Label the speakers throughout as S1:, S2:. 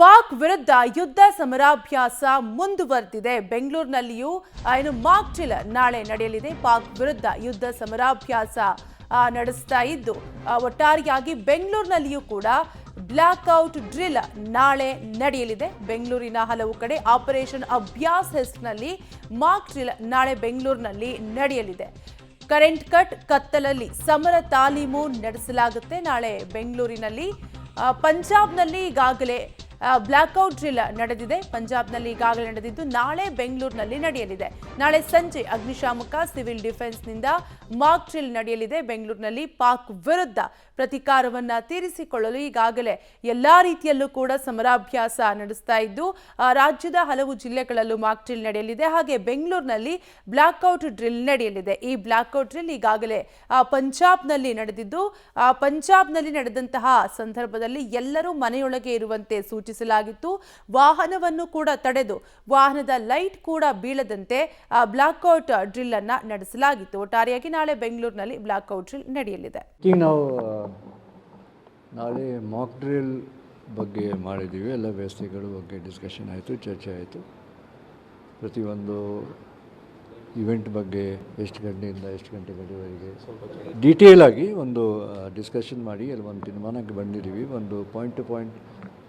S1: ಪಾಕ್ ವಿರುದ್ಧ ಯುದ್ಧ ಸಮರಾಭ್ಯಾಸ ಮುಂದುವರೆದಿದೆ. ಬೆಂಗಳೂರಿನಲ್ಲಿಯೂ ಮಾಕ್ ಡ್ರಿಲ್ ನಾಳೆ ನಡೆಯಲಿದೆ. ಪಾಕ್ ವಿರುದ್ಧ ಯುದ್ಧ ಸಮರಾಭ್ಯಾಸ ನಡೆಸ್ತಾ ಇದ್ದು ಒಟ್ಟಾರೆಯಾಗಿ ಬೆಂಗಳೂರಿನಲ್ಲಿಯೂ ಕೂಡ ಬ್ಲಾಕ್ಔಟ್ ಡ್ರಿಲ್ ನಾಳೆ ನಡೆಯಲಿದೆ. ಬೆಂಗಳೂರಿನ ಹಲವು ಕಡೆ ಆಪರೇಷನ್ ಅಭ್ಯಾಸ್ ಹೆಸರಿನಲ್ಲಿ ಮಾಕ್ ಡ್ರಿಲ್ ನಾಳೆ ಬೆಂಗಳೂರಿನಲ್ಲಿ ನಡೆಯಲಿದೆ. ಕರೆಂಟ್ ಕಟ್ ಕತ್ತಲಲ್ಲಿ ಸಮರ ತಾಲೀಮು ನಡೆಸಲಾಗುತ್ತೆ ನಾಳೆ ಬೆಂಗಳೂರಿನಲ್ಲಿ. ಪಂಜಾಬ್ನಲ್ಲಿ ಈಗಾಗಲೇ ಬ್ಲಾಕ್ಔಟ್ ಡ್ರಿಲ್ ನಡೆದಿದೆ. ಪಂಜಾಬ್ನಲ್ಲಿ ಈಗಾಗಲೇ ನಡೆದಿದ್ದು ನಾಳೆ ಬೆಂಗಳೂರಿನಲ್ಲಿ ನಡೆಯಲಿದೆ. ನಾಳೆ ಸಂಜೆ ಅಗ್ನಿಶಾಮಕ ಸಿವಿಲ್ ಡಿಫೆನ್ಸ್ನಿಂದ ಮಾಕ್ ಡ್ರಿಲ್ ನಡೆಯಲಿದೆ. ಬೆಂಗಳೂರಿನಲ್ಲಿ ಪಾಕ್ ವಿರುದ್ಧ ಪ್ರತೀಕಾರವನ್ನ ತೀರಿಸಿಕೊಳ್ಳಲು ಈಗಾಗಲೇ ಎಲ್ಲಾ ರೀತಿಯಲ್ಲೂ ಕೂಡ ಸಮರಾಭ್ಯಾಸ ನಡೆಸ್ತಾ ಇದ್ದು ರಾಜ್ಯದ ಹಲವು ಜಿಲ್ಲೆಗಳಲ್ಲೂ ಮಾಕ್ ಡ್ರಿಲ್ ನಡೆಯಲಿದೆ. ಹಾಗೆ ಬೆಂಗಳೂರಿನಲ್ಲಿ ಬ್ಲಾಕ್ಔಟ್ ಡ್ರಿಲ್ ನಡೆಯಲಿದೆ. ಈ ಬ್ಲಾಕ್ಔಟ್ ಡ್ರಿಲ್ ಈಗಾಗಲೇ ಪಂಜಾಬ್ನಲ್ಲಿ ನಡೆದಿದ್ದು ಪಂಜಾಬ್ನಲ್ಲಿ ನಡೆದಂತಹ ಸಂದರ್ಭದಲ್ಲಿ ಎಲ್ಲರೂ ಮನೆಯೊಳಗೆ ಇರುವಂತೆ ಸೂಚಿಸಲಾಗಿತ್ತು. ವಾಹನವನ್ನು ಕೂಡ ತಡೆದು ವಾಹನದ ಲೈಟ್ ಕೂಡ ಬೀಳದಂತೆ ಬ್ಲಾಕ್ಔಟ್ ಡ್ರಿಲ್ ಅನ್ನ ನಡೆಸಲಾಗಿತ್ತು. ಒಟ್ಟಾರೆಯಾಗಿ ನಾಳೆ ಬೆಂಗಳೂರಿನಲ್ಲಿ ಬ್ಲಾಕ್ಔಟ್ ಡ್ರಿಲ್ ನಡೆಯಲಿದೆ.
S2: ನಾವು ನಾಳೆ ಮಾಕ್ ಡ್ರಿಲ್ ಬಗ್ಗೆ ಮಾಡಿದ್ದೀವಿ. ಎಲ್ಲ ವ್ಯವಸ್ಥೆಗಳ ಬಗ್ಗೆ ಡಿಸ್ಕಷನ್ ಆಯಿತು, ಚರ್ಚೆ ಆಯಿತು. ಪ್ರತಿಯೊಂದು ಇವೆಂಟ್ ಬಗ್ಗೆ ಎಷ್ಟು ಗಂಟೆಯಿಂದ ಎಷ್ಟು ಗಂಟೆವರೆಗೆ ಡೀಟೇಲ್ ಆಗಿ ಒಂದು ಡಿಸ್ಕಷನ್ ಮಾಡಿ ಅಲ್ಲಿ ಒಂದು ತೀರ್ಮಾನಕ್ಕೆ ಬಂದಿದ್ದೀವಿ. ಒಂದು point to point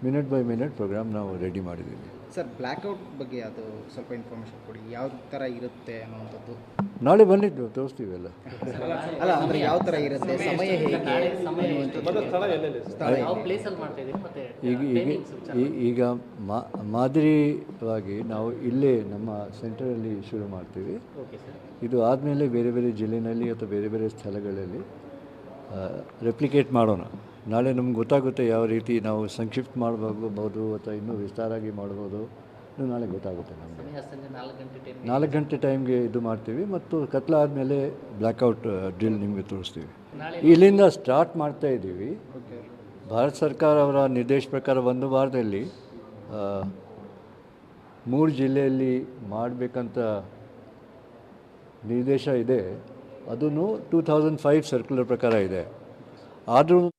S2: minute by minute program ನಾವು ರೆಡಿ ಮಾಡಿದ್ದೀವಿ.
S3: ಸರ್, ಬ್ಲ್ಯಾಕ್ಔಟ್ ಬಗ್ಗೆ ಅದು ಸ್ವಲ್ಪ ಇನ್ಫಾರ್ಮೇಷನ್ ಕೊಡಿ. ಯಾವ ಥರ ಇರುತ್ತೆ ಅನ್ನೋವಂಥದ್ದು
S2: ನಾಳೆ ಬಂದಿದ್ದು ತೋರಿಸ್ತೀವಿ ಎಲ್ಲ.
S3: ಅಲ್ಲ ಅಂದರೆ ಯಾವ ಥರ ಇರುತ್ತೆ, ಸಮಯ ಹೇಗೆ,
S2: ಈಗ ಮಾದರಿಯಾಗಿ ನಾವು ಇಲ್ಲೇ ನಮ್ಮ ಸೆಂಟರಲ್ಲಿ ಶುರು ಮಾಡ್ತೀವಿ. ಇದು ಆದಮೇಲೆ ಬೇರೆ ಬೇರೆ ಜಿಲ್ಲೆಯಲ್ಲಿ ಅಥವಾ ಬೇರೆ ಬೇರೆ ಸ್ಥಳಗಳಲ್ಲಿ ರೆಪ್ಲಿಕೇಟ್ ಮಾಡೋಣ. ನಾಳೆ ನಮ್ಗೆ ಗೊತ್ತಾಗುತ್ತೆ ಯಾವ ರೀತಿ ನಾವು ಸಂಕ್ಷಿಪ್ತ ಮಾಡಬಹುದು ಅಥವಾ ಇನ್ನೂ ವಿಸ್ತಾರಾಗಿ ಮಾಡ್ಬೋದು. ನಾಳೆ ಗೊತ್ತಾಗುತ್ತೆ ನಮಗೆ. 4 ಗಂಟೆ ಟೈಮ್ಗೆ ಇದು ಮಾಡ್ತೀವಿ ಮತ್ತು ಕತ್ಲಾದಮೇಲೆ ಬ್ಲ್ಯಾಕ್ಔಟ್ ಡ್ರಿಲ್ ನಿಮಗೆ ತೋರಿಸ್ತೀವಿ. ಇಲ್ಲಿಂದ ಸ್ಟಾರ್ಟ್ ಮಾಡ್ತಾ ಇದ್ದೀವಿ. ಭಾರತ ಸರ್ಕಾರ ಅವರ ನಿರ್ದೇಶ ಪ್ರಕಾರ ಒಂದು ವಾರದಲ್ಲಿ 3 ಜಿಲ್ಲೆಯಲ್ಲಿ ಮಾಡಬೇಕಂತ ನಿರ್ದೇಶ ಇದೆ. ಅದೂ 2005 ಸರ್ಕ್ಯುಲರ್ ಪ್ರಕಾರ ಇದೆ. ಆದರೂ